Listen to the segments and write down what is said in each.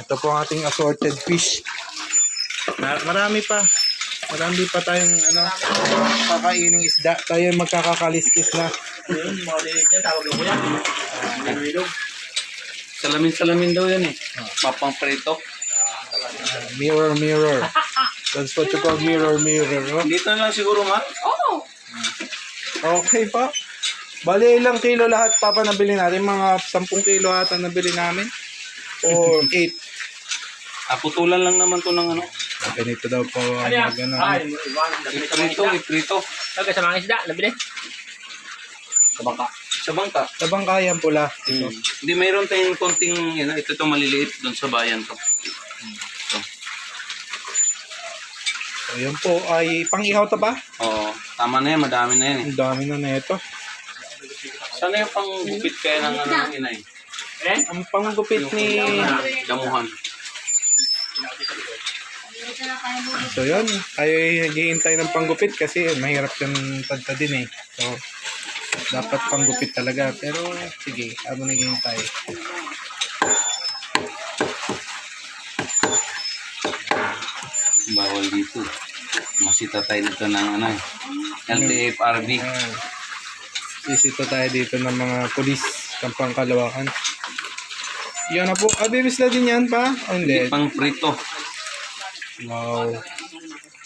Ito po ang ating assorted fish. Marami pa. Marami pa tayong kakaining isda. Tayo magkakakaliskis na. Maliit yan, tawag mo yan. Salamin-salamin daw yan eh. Papang prito. Mirror, mirror. That's what you call mirror, mirror. Oh. Dito na lang siguro, ma? Oo. Okay pa. Bali, ilang kilo lahat papa nabili natin? Mga 10 kilo ata nabili namin? Or 8? Putulan lang naman to ng ano. Ganito daw po. Iprito. Sabi sa mga isda, nabili. Sa bangka. Sa bangka. Tabang kayang pula. Hindi, mayroon tayong konting, ito maliliit doon sa bayan to. Ayan po ay pang-ihaw ta ba? Oo, tama na yan, madami na yan eh. Ang dami na neto. Sana yung panggupit kaya ng inay? Ang panggupit ni... Damuhan. So yun, tayo naghihintay ng panggupit kasi mahirap yung tadtadin eh. So, dapat panggupit talaga. Pero sige, habang naghihintay. Bawal dito. Masita tayo dito ng LTFRB. Sisito tayo dito ng mga pulis ng Pangkalawakan. Yan na po. Bilis na din yan pa? Oh, hindi. Pang prito. Wow.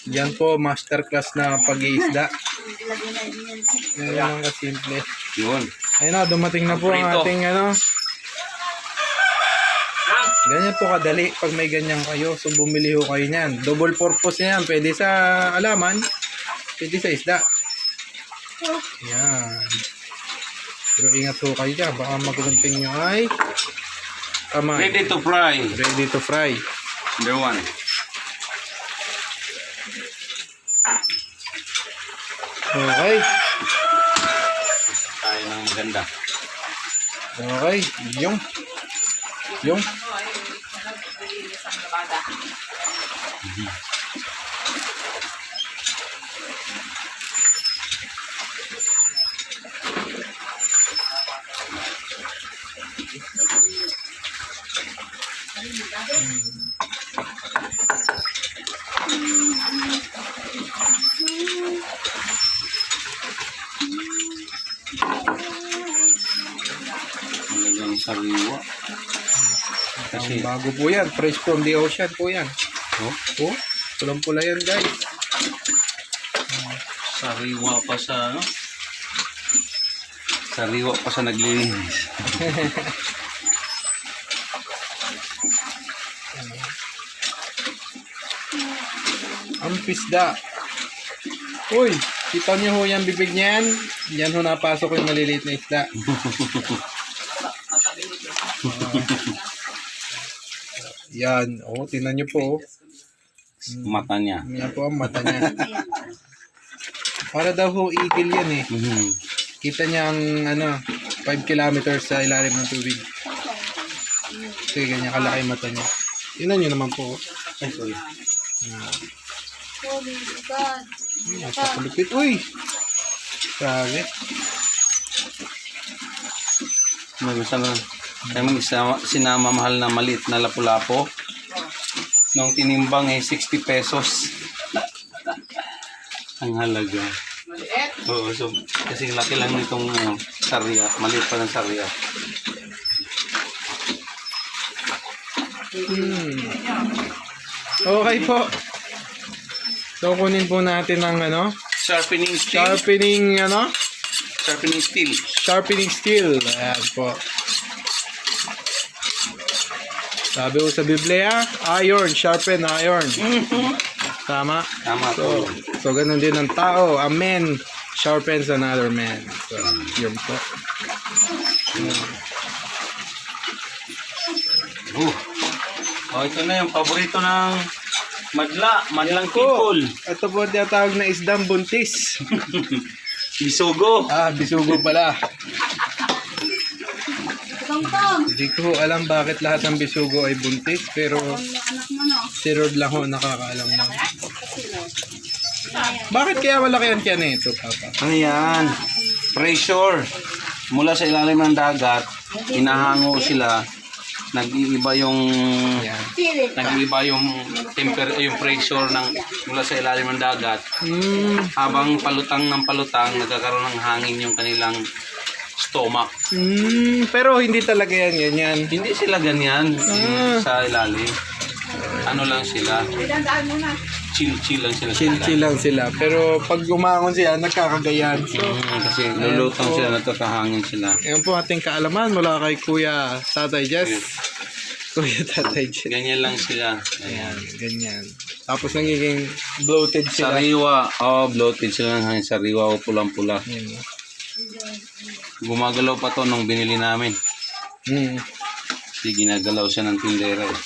Yan po, masterclass na pag-iisda. Yan lang kasimple. Yun. Ayun na, dumating na po ang ating ganyan po kadali pag may ganyan kayo. So bumili ho kayo niyan. Double purpose yan. Pwede sa alaman, pwede sa isda. Yan. Pero ingat ho kayo dyan. Baka magunting nyo ay kamay. Ready to fry. Ready to fry. Number 1. Okay. Tayo ng maganda. Okay. Yung. Talagang sariwa. Kasi, Ang bago po yan. Fresh from the ocean po yan. oh, Oh, pulang-pula yan guys. sariwa pa sa sariwa pa sa naglilinis. Ang pisda. Uy, kita niyo ho yung bibig niyan. Yan ho napasok yung maliliit na isda. Yan. Oh, tingnan niyo po. Mata niya. Yan po ang mata niya. Para daw ho eagle yan eh. Kita niya ang 5 kilometers sa ilalim ng tubig. Kasi ganyan kalaki mata niya. Tingnan niyo naman po. Ay, sorry. Oh my God. Napakalupit. Uy! Grabe. Gusto na. Kaya sinama mahal na maliit na lapu-lapo. Nung tinimbang 60 pesos. Ang halaga. Oo, so kasi laki lang nitong sarya. Maliit pa ng sarya. Okay po. So kunin po natin ang Sharpening steel. Sharpening steel. Sharpening steel. Ayan po. Sabi ko sa Biblia, iron, sharpen iron. Tama? Tama po. So ganun din ang tao. A man sharpens another man. So, yun po. Ito na yung paborito ng madlang Po, people. ito po tinatawag na isdang buntis. Bisugo. Bisugo pala. Tong-tong. Hindi ko alam bakit lahat ng bisugo ay buntis, pero Anak mo no. si Rod lang ho nakakaalam na. Bakit kaya malaki ang tiyan nito, Papa? Ano yan? Pressure. Mula sa ilalim ng dagat, inahango sila. nag-iiba yung Yan. Pilit. nag-iiba yung yung pressure ng mula sa ilalim ng dagat. Habang palutang ng palutang, nagkakaroon ng hangin yung kanilang stomach. Pero hindi talaga yan ganyan. Hindi sila ganyan sa ilalim. Ano lang sila, Ilandaan mo na. chill lang sila. Chill lang sila. Pero pag umangon sila, nagkakagayan. So, Kasi lulutang sila, natatahangin sila. yan po ating kaalaman mula kay Kuya Tatay Jess. Kuya Tatay Jess. Ganyan lang sila. Ayan, ganyan. Tapos nagiging bloated sila. Sariwa, bloated sila ng hangin. Sariwa o pulang-pula. Ayan. Gumagalaw pa to nung binili namin. Kasi ginagalaw siya ng tindera eh.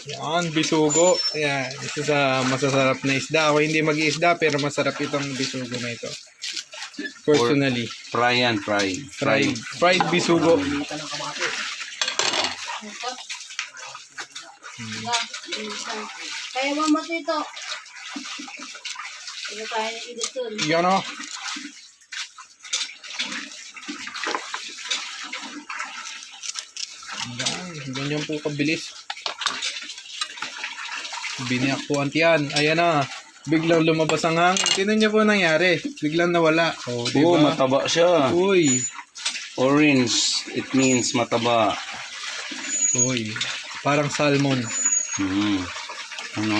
Yan, bisugo. Ayan, isa sa masasarap na isda. Ako hindi mag-iisda pero masarap itong bisugo na ito. Personally. Fry yan, fry. Fried bisugo. Kaya mama dito. Ito tayo ni Edith dun. Yan o. Yan, ganyan po kabilis. Biniyak po ang tiyan. Ayan na. Biglang lumabas ang hangin. Tinan niyo po nangyari. Biglang nawala. Oh, di Oo, ba? mataba siya. Uy. Orange, it means mataba. Uy. Parang salmon. Ano?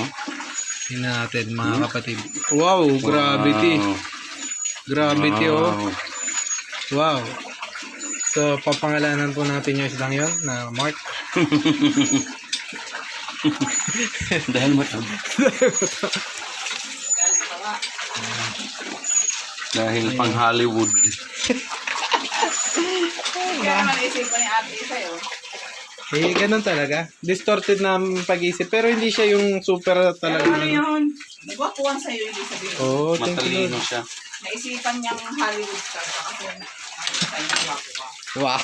Tingnan natin mga kapatid. Wow, gravity. Gravity oh. Wow. So, papangalanan po natin yung isdang yun na Mark. Dahil mataba. Dahil pang Hollywood. Kaya naman isipan ni ate sa'yo. Eh, ganun talaga. Distorted na ang pag-isip. Pero hindi siya yung super talaga. Ano yun? Nagwapuan sa'yo yung sabihin. Oh, thank you. Matalino siya. Naisipan niyang Hollywood star ka kasi sa'yo nagwapo ka. Wow.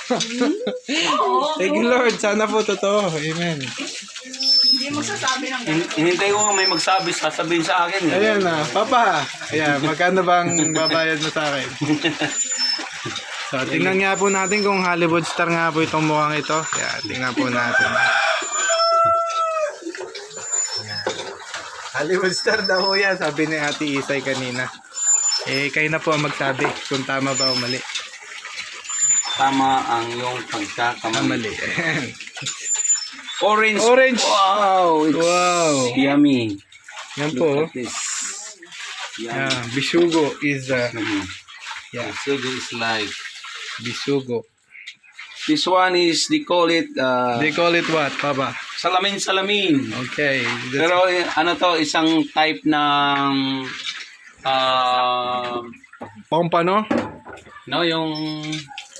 Oo. Thank you, Lord. Sana po totoo. Amen. Hindi mo sasabi ng gano'n. Hinintay ko nga may magsabi, sasabihin sa akin. Eh. Ayan na. Papa. Ayan. Magkano bang babayad mo sa akin? So, tingnan nga po natin kung Hollywood star nga po itong mukhang ito. Ayan. Tingnan po natin. Hollywood star daw po yan. Sabi ni Ate Isay kanina. Eh, kayo na po ang magsabi kung tama ba o mali. Tama ang iyong pagkakamali. Mali. Orange. Orange. Wow. It's Wow. yummy. Yan Look po. at this. Yummy. Yeah, bisugo is yeah, Sugo is life. bisugo. This one is, they call it, They call it what, Papa? salamin. Okay. Pero ano to, isang type ng, Pompano? no, yung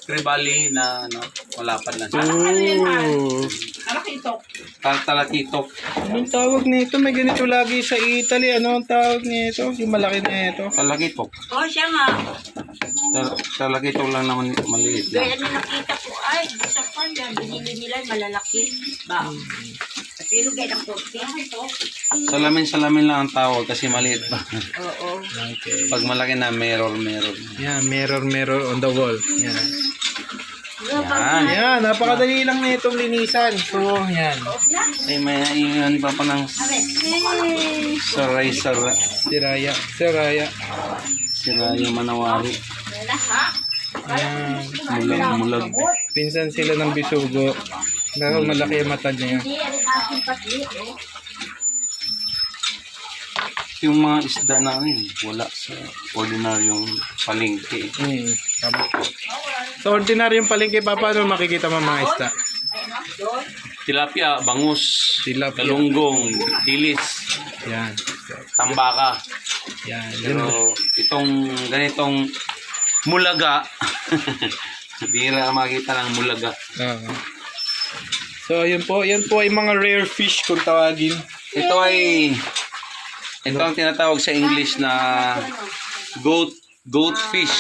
tribali na, no, malapad na siya. Ooh. Nakakitok. Talakitok. Anong tawag nito? May ganito lagi sa Italy. Ano ang tawag nito? Yung malaki na ito. Talakitok. Oo, siya nga. Talakitok lang naman maliit lang. Kaya na nakita ko, ay, sa panda, binili nila malalaki. Ba? Pero kaya ng kurti. Salamin lang ang tawag kasi maliit pa. Oo. Okay. Pag malaki na, meron. Yan, mirror on the wall. Yan. Yan. Yan, napakadali lang na itong linisan. So, yan. Ay, may naiingan pa pa ng saray. Siraya. Siraya manawari. Yan. Mulag. Pinsan sila ng bisugo. Pero malaki ang mata niya. Yung mga isda namin, wala sa ordinaryong palengke. Tama. Sa ordinaryong palengke, Papa, ano makikita mo mga isda? Tilapia, bangus, Tilapia. galunggong, dilis, Yan. tambaka. Yan. Pero itong ganitong mulaga, bira makita ng mulaga. Oo. So, ayun po. Yan po ay mga rare fish kung tawagin. Ito ang tinatawag sa English na goatfish.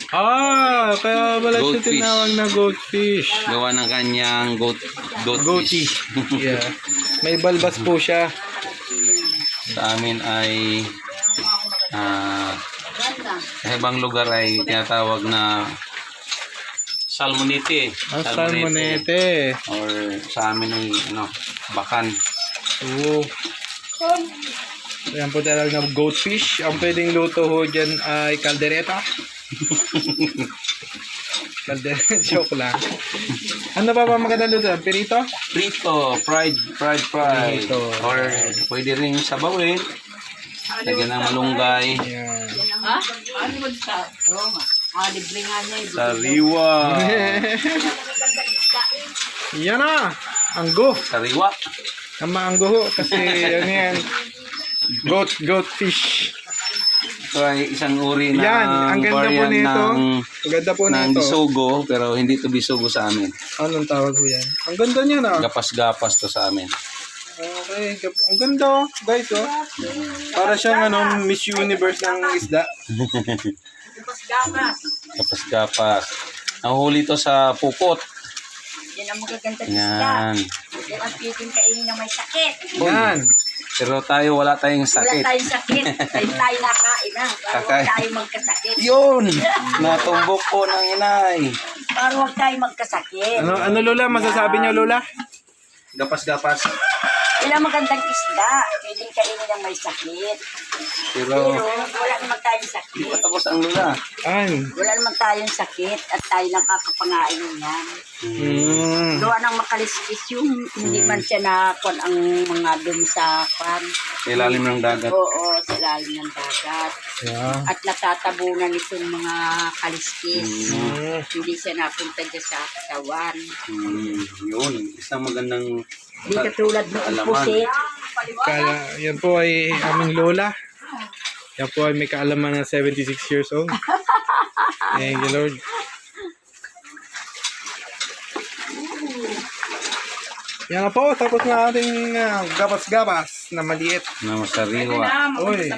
Ah, kaya wala siya Goldfish. tinawag na goldfish. Gawa ng kanyang Goatee. goatfish. Yeah. May balbas po siya. Sa amin ay sa ibang lugar ay tinatawag na salmonite. Ang salmonete. Or sa amin ay bakan. Oo. Ayan po talaga na goatfish. Ang pwedeng luto ho dyan ay caldereta. Caldereta, joke lang. Ano pa ba magandang luto? Pirito? Prito, fried. Prito. Or pwede rin sabawin. Lagyan ng malunggay. Ayan. Ha? Ano mo sa? Oo nga. Libre nga niya. Sariwa. Yan na. Anggo. Sariwa. Ang maanggo ho. Kasi ano yan. Goatfish. Ito ay isang uri ng Yan. Ang ganda po variant nito. ng, Ang ganda po ng nito. bisugo, pero hindi to bisugo sa amin. Anong tawag po yan? Ang ganda niya na. Gapas-gapas to sa amin. Okay. Ang ganda oh. Guys oh. Para siyang Miss Universe ng isda. Gamas. Gapas-gapas. Nahuli to sa pupot. Yan ang magaganda isda. Yan. Yan ang pwedeng kainin na may sakit. Yan. Pero tayo wala tayong Wala sakit. tayong sakit. Tayo nakain na. Para Kakain. huwag tayo magkasakit. Yun! Natumbok po ng inay. Para huwag tayo magkasakit. Ano Lola? Masasabi niyo Lola? Gapas-gapas. Yan ang magandang isda. Pwedeng kainin ng may sakit. Pero Pero wala naman tayong sakit. di pa tapos ang lula. Wala naman tayong sakit at tayo lang kakapangain niyan. Gawa ng makaliskis yung hindi man siya nakon ang mga dun sa kwan. Sa ilalim ng dagat. Oo, sa ilalim ng dagat. Yeah. At natatabunan itong mga kaliskis. Hindi siya napunta dyan sa katawan. Yun. Isang magandang Hindi katulad ng Alaman. pusit. Yan po ay aming Lola. Yan po ay may kaalaman na 76 years old. Thank you Lord. Yan na po. Tapos na ating gapas-gapas na maliit. na masariwa. Uy.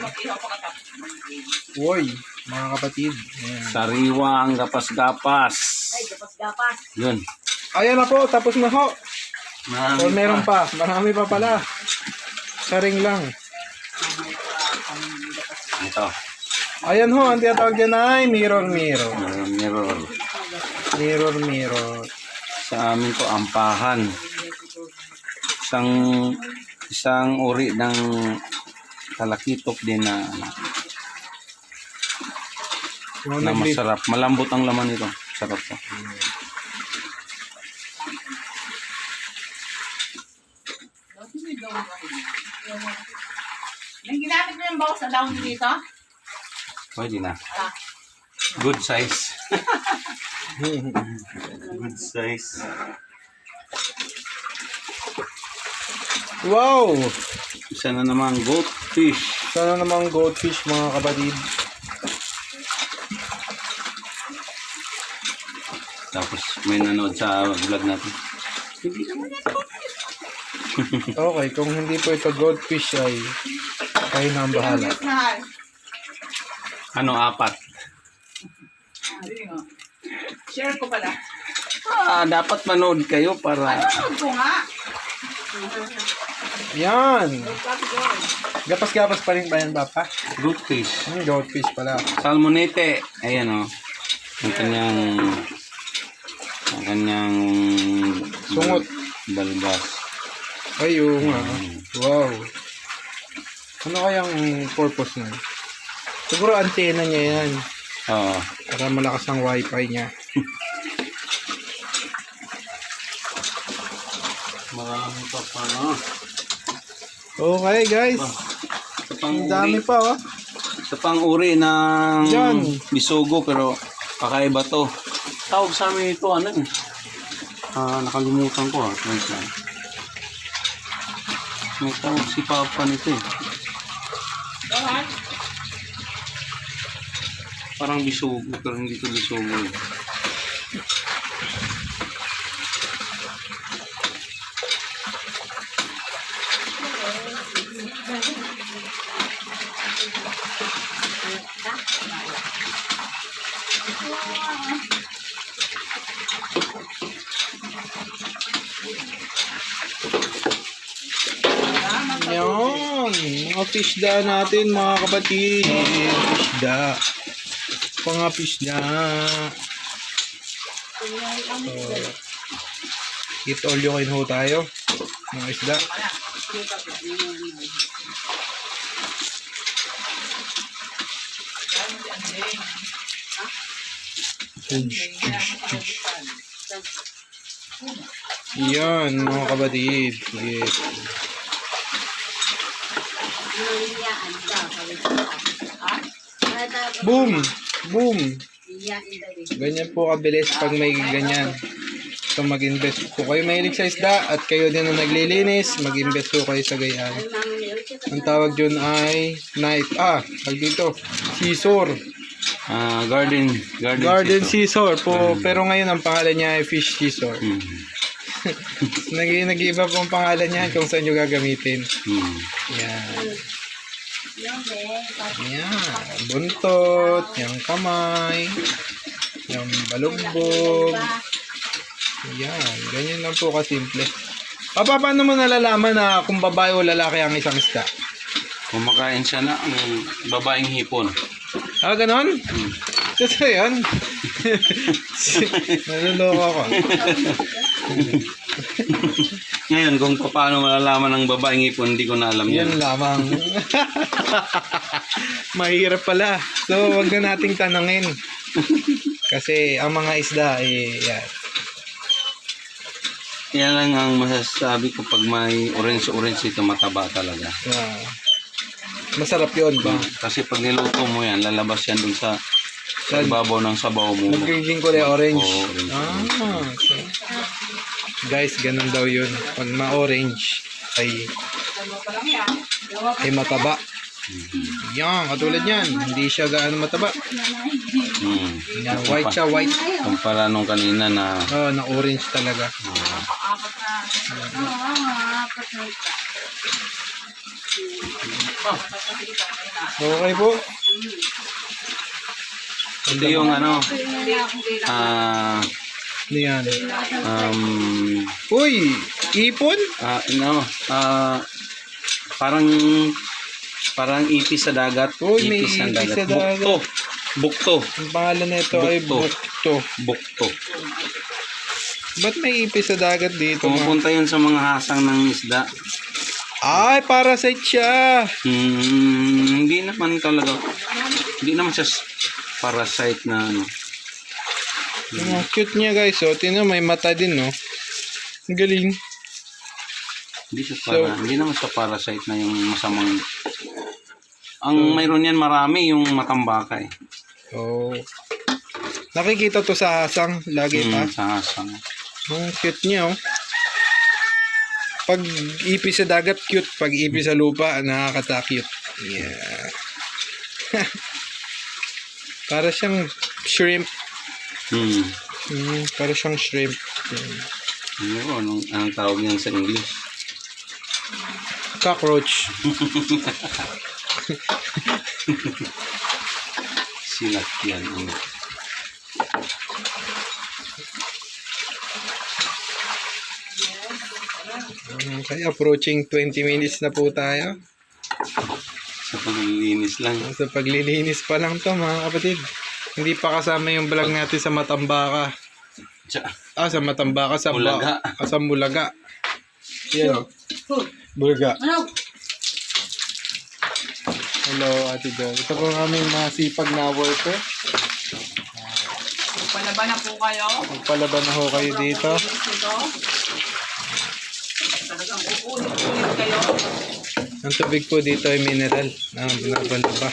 Uy. Mga kapatid. Ayan. Sariwa ang gapas-gapas. Ay, gapas-gapas. Yun. Ayan na po. Tapos na ho. Marami O meron pa. Marami pa pala. Saring lang. Ito. Ayan ho. Ang tinatawag dyan ay mirror. Mirror. Mirror. Sa amin to ampahan. Isang uri ng talakitok din na masarap. Malambot ang laman nito. Sarap to. Yung ginamit mo yung bawas sa daon dito? Pwede na. Good size. Good size. Wow! Isa na naman goatfish. Sana namang goatfish mga kapatid. Tapos may nanood sa vlog natin. Okay, kung hindi po ito goldfish ay kayo na ang bahala. Ano, 4? Share ko pala. Dapat manood kayo para Share ko nga. Yan! Gapas-gapas pa rin ba yan, Papa? goatfish. Goldfish pala. Salmonete. Ayan o. Ang kanyang Sungot. balbas. Ay, oo nga. Wow. Ano kayang purpose nun? Siguro antena niya yan. Oo. Para malakas ang wifi niya. Marami pa pa, no? Okay, guys. Ito pang Ang dami uri, pa, oh. ito pang uri ng Yan. bisugo pero kakaiba to. Tawag sa amin ito, ano eh? Nakalimutan ko. Wait lang. May tawag si Papa nito eh. Parang bisugo pero hindi to bisugo eh. Yan. Mga fishda natin, mga kapatid. Fishda. Mga fishda. So, eat all you can ho tayo. Mga isda. Yan, mga kapatid. Yes. Boom! Boom! Ganyan po kabilis pag may ganyan. So mag-invest po kayo mahilig sa isda at kayo din ang naglilinis, mag-invest po kayo sa gayaan. Ang tawag dyan ay tawag dito, scissor. Garden scissor po, pero ngayon ang pangalan niya ay fish scissor. Nag-iiba po ang pangalan niya kung saan nyo gagamitin. Yan. Yan. Buntot, yung kamay, yung balugbog. Yan. Ganyan lang po kasimple. Paano mo nalalaman na kung babae o lalaki ang isang isda? Kumakain siya na ang babaeng hipon. Ganon? Totoo yan? Naluloko ako. Ngayon, kung paano malalaman ng babaeng hipon, hindi ko na alam yan. Yan lamang. Mahirap pala. So, wag na nating tanangin. Kasi ang mga isda, yan. Yan lang ang masasabi ko pag may orange-orange ito, mataba talaga. Masarap yun ba? Kasi pag niluto mo yan, lalabas yan dun sa ibabaw ng sabaw mo. Nagiging kulay orange. Oo, orange. So, guys, ganun daw yun. Pag ma-orange ay mataba. Yan, katulad yan. Hindi siya gaano mataba. Yan, white siya, white. Kumpara nung kanina na Na orange talaga. Okay po. ito yung ano, Yan. Uy, ipon? parang ipis sa dagat. Uy, may ipis sa dagat. Bukto. Ang pangalan nito ay bukto. Bukto. Ba't may ipis sa dagat dito? Pumupunta yun sa mga hasang ng isda. Ay, parasite siya. Hindi naman talaga. Hindi naman siya parasite na ano. Ang cute niya guys. Oh. Tingnan, may mata din, no? Ang galing. Hindi naman siya parasite na yung masamang. Ang mayroon yan marami yung matambaka eh. Oh. Nakikita to sa hasang lagi pa. Sa hasang. Ang cute niya, oh. Pag ipis sa dagat, cute. Pag ipis sa lupa, nakakata-cute. Yeah. Para siyang shrimp. Para siyang shrimp. Anong tawag niyan sa English? Cockroach. Silat yan. Okay, approaching 20 minutes na po tayo. Sa paglilinis lang. Sa paglilinis pa lang to mga kapatid. Hindi pa kasama yung vlog natin sa Matambaka. Sa Matambaka, sa Bulaga. Sa Bulaga. Yan. Bulaga. Hello, Ate Jo. Ito po ang aming masipag na worker. Magpalaban na po kayo. Magpalaban na ho kayo dito. Talagang uulit-ulit kayo. Ang tubig po dito ay mineral. Binabalaba.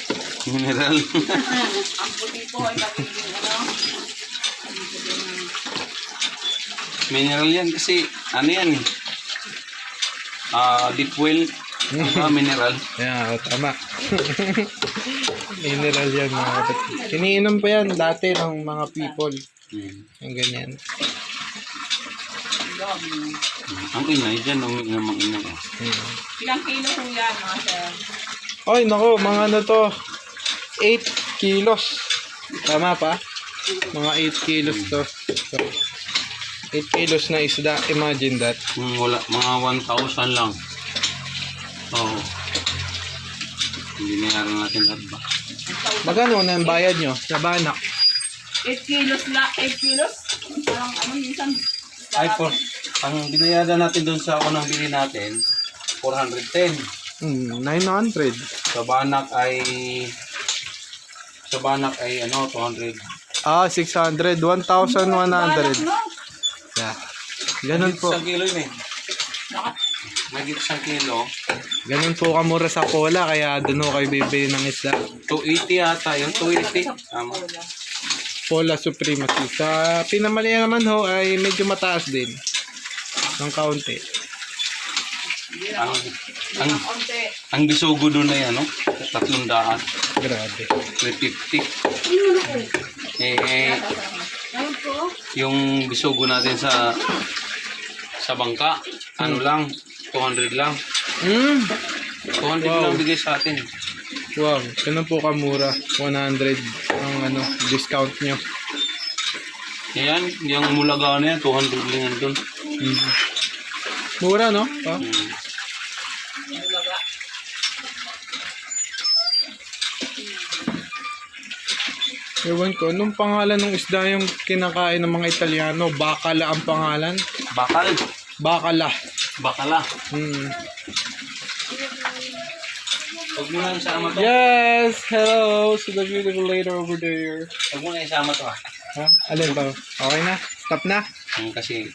Mineral. Ang puti po ay pagiging Mineral yan kasi ano yan eh. Deep well. Mineral. Yeah, tama. Mineral yan mga kapatid. Iniinom pa yan dati ng mga people. Yung ganyan. Ang inay dyan, umiinom ang inay. Ilang kilo po yan, mga sir? Ay, nako, mga ano to, 8 kilos. Tama pa? Mga 8 kilos to. So, 8 kilos na isda, imagine that. Wala, mga 1,000 lang. Oo. Hindi nayaran natin lahat ba? Magkano na ang bayad nyo sa banak? 8 kilos lang, 8 kilos? Parang ano minsan. Ay, ang binayaran natin doon sa unang bili natin, 410. 900. Sa Banak ay ano, 200. 600. 1,100. Yeah. Ganun po. Isang kilo yun eh. Magit isang kilo. Ganun po kamura sa Pola, kaya doon ho kayo bibili ng isda. 280 yata yun. 280. Tama. Pola Supremacy. Sa pinamalian naman ho ay medyo mataas din. Ng kaunti. Ang bisugo doon ay ano, 300. Grabe. 350. Yung bisugo natin sa bangka, ano lang, 200 lang. 200 Wow. lang bigay sa atin. Wow. Ganun po kamura. 100 ang discount nyo. Yan, yung mulaga na yan, 200 lang yan doon. Mura, no? Ewan ko, anong pangalan ng isda yung kinakain ng mga Italiano? Bacala ang pangalan? Bakal. Bacala. Bakala. Huwag mo na isama to. Yes! Hello! To the beautiful lady over there. Huwag mo na isama to ha. Ha? Alin ba? Okay na? Stop na? Kasi